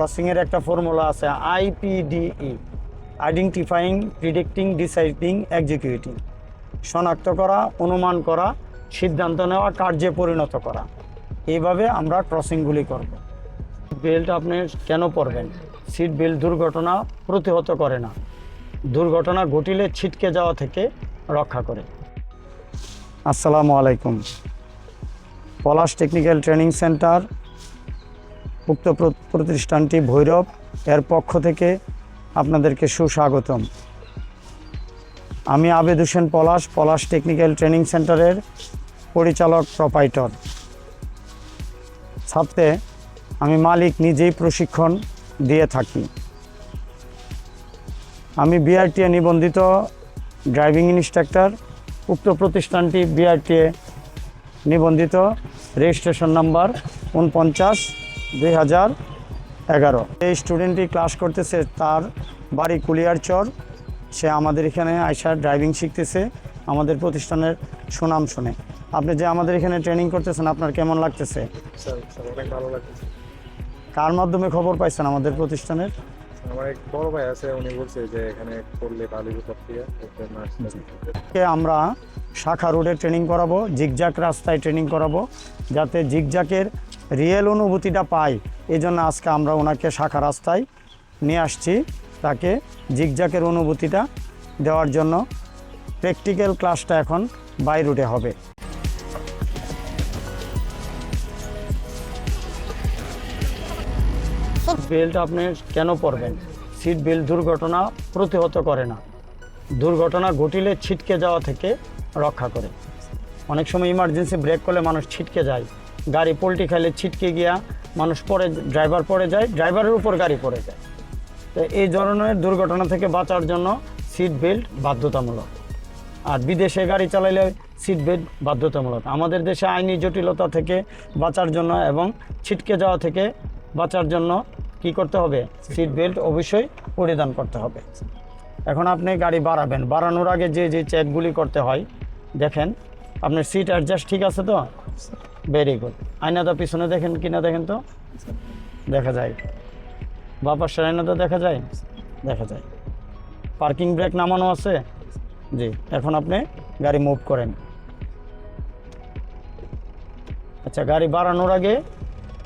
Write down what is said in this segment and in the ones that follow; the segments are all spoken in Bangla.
ক্রসিংয়ের একটা ফর্মুলা আছে আইপিডিই, আইডেন্টিফাইং, প্রিডিক্টিং, ডিসাইডিং, এক্সিকিউটিং। শনাক্ত করা, অনুমান করা, সিদ্ধান্ত নেওয়া, কার্যে পরিণত করা। এইভাবে আমরা ক্রসিংগুলি করব। বেল্ট আপনি কেন পরবেন? সিট বেল্ট দুর্ঘটনা প্রতিহত করে না, দুর্ঘটনা ঘটিলে ছিটকে যাওয়া থেকে রক্ষা করে। আসসালামু আলাইকুম। পলাশ টেকনিক্যাল ট্রেনিং সেন্টার, উক্ত প্রতিষ্ঠানটি ভৈরব, এর পক্ষ থেকে আপনাদেরকে সুস্বাগতম। আমি আবেদ হোসেন পলাশ, পলাশ টেকনিক্যাল ট্রেনিং সেন্টারের পরিচালক প্রোপাইটর। সাথে আমি মালিক, নিজেই প্রশিক্ষণ দিয়ে থাকি। আমি বিআরটিএ নিবন্ধিত ড্রাইভিং ইনস্ট্রাক্টর। উক্ত প্রতিষ্ঠানটি বিআরটিএ নিবন্ধিত, রেজিস্ট্রেশন নাম্বার 49/2011। এই স্টুডেন্টটি ক্লাস করতেছে, তার বাড়ি কুলিয়ারচর। সে আমাদের এখানে আইসা ড্রাইভিং শিখতেছে আমাদের প্রতিষ্ঠানের সুনাম শুনে। আপনি যে আমাদের এখানে ট্রেনিং করতেছেন, আপনার কেমন লাগতেছে? অনেক ভালো লাগতেছে। কার মাধ্যমে খবর পাইছেন আমাদের প্রতিষ্ঠানের? আমার এক বড় ভাই আছে, উনি বলছে যে এখানে করলে ভালো হবে। আমরা শাখা রোডে ট্রেনিং করাবো, জিগজাক রাস্তায় ট্রেনিং করাবো, যাতে জিগজাকের রিয়েল অনুভূতিটা পাই। এই জন্য আজকে আমরা ওনাকে শাখা রাস্তায় নিয়ে আসছি, তাকে জিগজাকের অনুভূতিটা দেওয়ার জন্য। প্র্যাকটিক্যাল ক্লাসটা এখন বাই রুটে হবে। বেল্ট আপনি কেন পরবেন? সিট বেল্ট দুর্ঘটনা প্রতিহত করে না, দুর্ঘটনা ঘটিলে ছিটকে যাওয়া থেকে রক্ষা করে। অনেক সময় ইমার্জেন্সি ব্রেক করলে মানুষ ছিটকে যায়, গাড়ি পোল্টি খাইলে ছিটকে গিয়া মানুষ পড়ে, ড্রাইভার পড়ে যায়, ড্রাইভারের উপর গাড়ি পড়ে যায়। তো এই ধরনের দুর্ঘটনা থেকে বাঁচার জন্য সিট বেল্ট বাধ্যতামূলক। আর বিদেশে গাড়ি চালাইলে সিট বেল্ট বাধ্যতামূলক। আমাদের দেশে আইনি জটিলতা থেকে বাঁচার জন্য এবং ছিটকে যাওয়া থেকে বাঁচার জন্য কি করতে হবে? সিট বেল্ট অবশ্যই পরিধান করতে হবে। এখন আপনি গাড়ি বাড়াবেন, বাড়ানোর আগে যে যে চেকগুলি করতে হয়, দেখেন আপনার সিট অ্যাডজাস্ট ঠিক আছে তো? Very good. আয়নাটা পিছনে দেখেন কিনা দেখেন তো, দেখা যায়। বা পাশের আয়নাটা দেখা যায়, দেখা যায়। পার্কিং ব্রেক নামানো আছে? জি। এখন আপনি গাড়ি মুভ করেন। আচ্ছা, গাড়ি বাড়ানোর আগে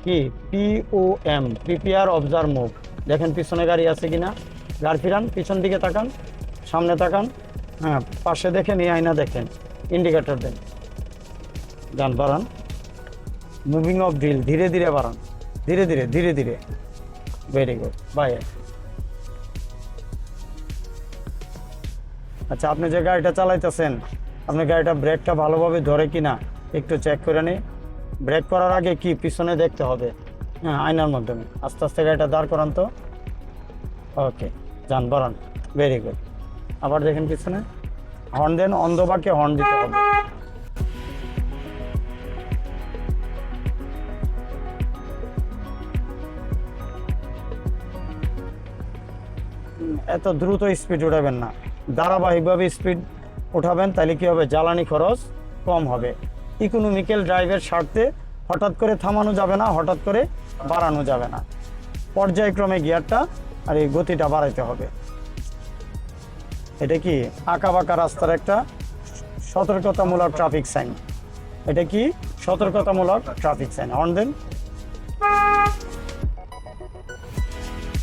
কি POM, প্রিপেয়ার, অবজার্ভ, মুভ। দেখেন পিছনে গাড়ি আছে কিনা, গাড়ি ফিরান, পিছন দিকে তাকান, সামনে তাকান, হ্যাঁ পাশে দেখেন, এই আয়না দেখেন, ইন্ডিকেটর দেন, গান বাড়ান। মুভিং অফ ড্রিল, ধীরে ধীরে বাড়ান, ধীরে ধীরে ধীরে ধীরে। Very good, bye. আচ্ছা, আপনি যে গাড়িটা চালাইতেছেন, আপনি গাড়িটা ব্রেকটা ভালোভাবে ধরে কিনা একটু চেক করে নিন। ব্রেক করার আগে কি পিছনে দেখতে হবে, হ্যাঁ আয়নার মাধ্যমে। আস্তে আস্তে গাড়িটা দাঁড় করান তো। ওকে, যান বাড়ান, ভেরি গুড। আবার দেখেন পিছনে, হর্ন দেন, অন্ধবাকে হর্ন দিতে হবে। এত দ্রুত স্পিড উঠাবেন না, ধারাবাহিকভাবে স্পিড উঠাবেন, তাহলে কী হবে? জ্বালানি খরচ কম হবে। ইকোনমিক্যাল ড্রাইভের স্বার্থে হঠাৎ করে থামানো যাবে না, হঠাৎ করে বাড়ানো যাবে না। পর্যায়ক্রমে গিয়ারটা আর এই গতিটা বাড়াইতে হবে। এটা কি আঁকাবাঁকা রাস্তার একটা সতর্কতামূলক ট্রাফিক সাইন। এটা কি সতর্কতামূলক ট্রাফিক সাইন। হর্ন দেন,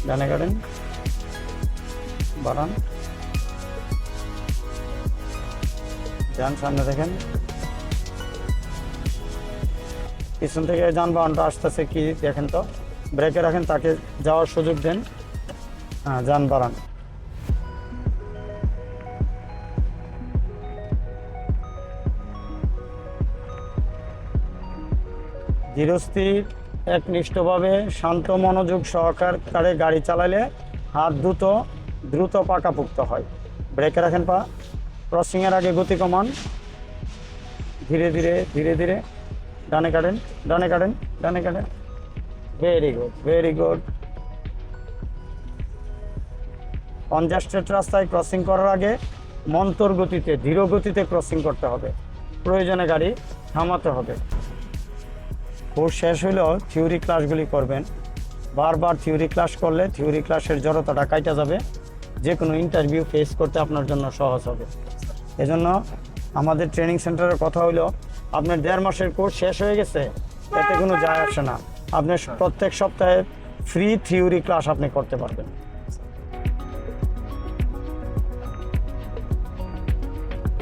ডানে কাটেন, বাড়ান, যান, সামনে দেখেন, পিছন থেকে যানবাহনটা আসতেছে কি দেখেন তো, ব্রেকে রাখেন, তাকে যাওয়ার সুযোগ দেন, হ্যাঁ যান বাড়ান। ধীরস্থির, একনিষ্ঠভাবে, শান্ত মনোযোগ সহকারে গাড়ি চালালে হাত দ্রুত পাকাপোক্ত হয়। ব্রেকে রাখেন পা, ক্রসিংয়ের আগে গতি কমান, ধীরে ধীরে ধীরে ধীরে, ডানে কাটেন, ডানে কাটেন, ডানে কাটেন। Very good, very good. Congested রাস্তায় ক্রসিং করার আগে মন্তর গতিতে, ধীর গতিতে ক্রসিং করতে হবে। প্রয়োজনে গাড়ি থামাতে হবে। কোর্স শেষ হলেও থিওরি ক্লাসগুলি করবেন, বারবার থিওরি ক্লাস করলে থিওরি ক্লাসের জড়তাটা কাটা যাবে, যে কোনো ইন্টারভিউ ফেস করতে আপনার জন্য সহজ হবে। এজন্য আমাদের ট্রেনিং সেন্টারের কথা হলো, আপনার 1.5 মাসের কোর্স শেষ হয়ে গেছে, এতে কোনো যায় আসে না। আপনি প্রত্যেক সপ্তাহে ফ্রি থিওরি ক্লাস আপনি করতে পারবেন।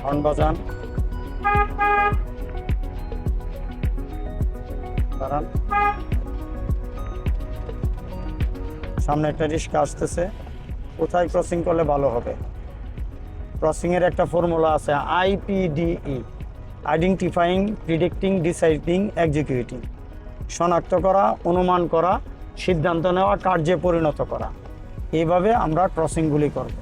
হর্ন বাজান, দাঁড়ান। সামনে একটা রিস্কা আসতেছে, কোথায় ক্রসিং করলে ভালো হবে? ক্রসিংয়ের একটা ফর্মুলা আছে, IPDE, আইডেন্টিফাইং, প্রিডিক্টিং, ডিসাইডিং, এক্সিকিউটিং। শনাক্ত করা, অনুমান করা, সিদ্ধান্ত নেওয়া, কার্যে পরিণত করা। এইভাবে আমরা ক্রসিংগুলি করব।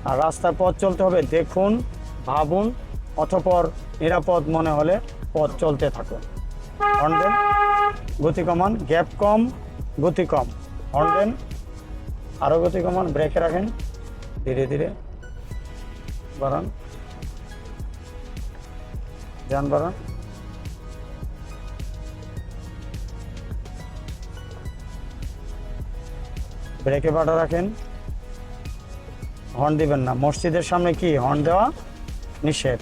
আর রাস্তায় পথ চলতে হবে, দেখুন, ভাবুন, অতঃপর নিরাপদ মনে হলে পথ চলতে থাকুন। হর্ন দেন, গতি কমান, গ্যাপ কম, গতি কম। হর্ন দেন, আরও গতি কমান, ব্রেকে রাখেন, ধীরে ধীরে বাড়ান, যান বাড়ান। ব্রেকে বাটা রাখেন, হর্ন দিবেন না। মসজিদের সামনে কি হর্ন দেওয়া নিষেধ,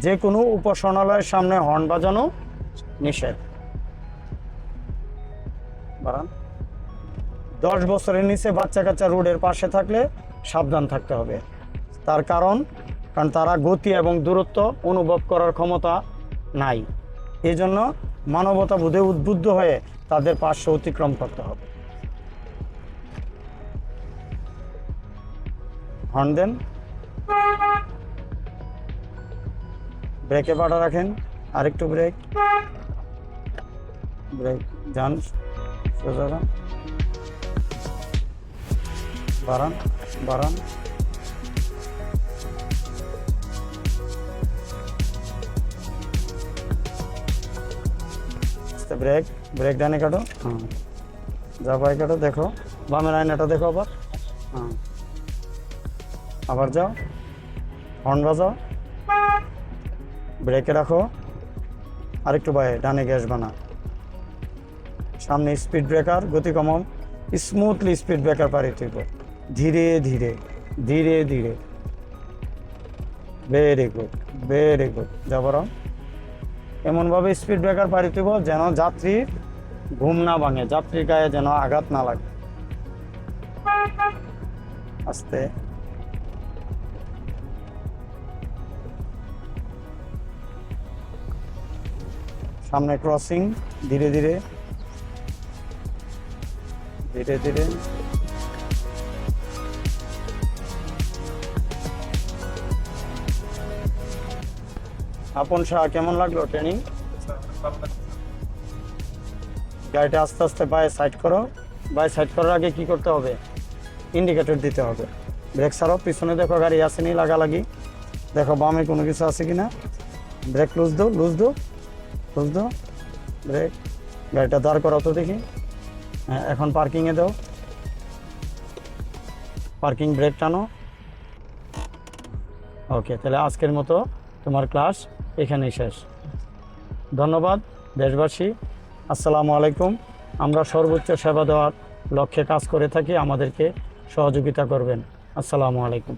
যে কোনো উপাসনালয়ের সামনে হর্ন বাজানো নিষেধ। বাড়ান। 10 বছরের নিচে বাচ্চা কাচ্চা রোডের পাশে থাকলে সাবধান থাকতে হবে। তার কারণ তারা গতি এবং দূরত্ব অনুভব করার ক্ষমতা নাই। এই জন্য মানবতা বোধে উদ্বুদ্ধ হয়ে তাদের পার্শ্ব অতিক্রম করতে হবে। হর্ন দেন, ব্রেকে বাড়া রাখেন, আরেকটু ব্রেক, ব্রেক, যান, সোজা যান, বাড়ান বাড়ান। ব্রেক, ব্রেক ডানে কাটো, হ্যাঁ, যা বাই কাটো, দেখো বামের আয়নাটা দেখো, আবার হ্যাঁ, আবার যাও, হর্ন বাজাও, ব্রেকে রাখো, আরেকটু বাইরে, ডানে গ্যাস বানা, সামনে স্পিড ব্রেকার, গতি কমাও, স্মুথলি স্পিড ব্রেকার পারি তুইব, ধীরে ধীরে ধীরে ধীরে। Very good, very good. যাবার এমনভাবে স্পিড ব্রেকার পারি তুইব যেন যাত্রীর ঘুম না ভাঙে, যাত্রীর গায়ে যেন আঘাত না লাগে। আস্তে, সামনে ক্রসিং, ধীরে ধীরে ধীরে ধীরে। আপন শাহ, কেমন লাগলো ট্রেনিং? গাড়িটা আস্তে আস্তে বাই সাইড করো। বাই সাইড করার আগে কি করতে হবে? ইন্ডিকেটর দিতে হবে। ব্রেক ছাড়ো, পিছনে দেখো গাড়ি আসেনি লাগালাগি, দেখো বামে কোনো কিছু আছে কিনা। ব্রেক লুজ দো, লুজ দো, লুজ দো, ব্রেক। গাড়িটা দাঁড় করাও তো দেখি। হ্যাঁ, এখন পার্কিংয়ে দাও, পার্কিং ব্রেক টানো। ওকে, তাহলে আজকের মতো তোমার ক্লাস এখানেই শেষ। ধন্যবাদ দেশবাসী, আসসালামু আলাইকুম। আমরা সর্বোচ্চ সেবা দেওয়ার লক্ষ্যে কাজ করে থাকি, আমাদেরকে সহযোগিতা করবেন। আসসালামু আলাইকুম।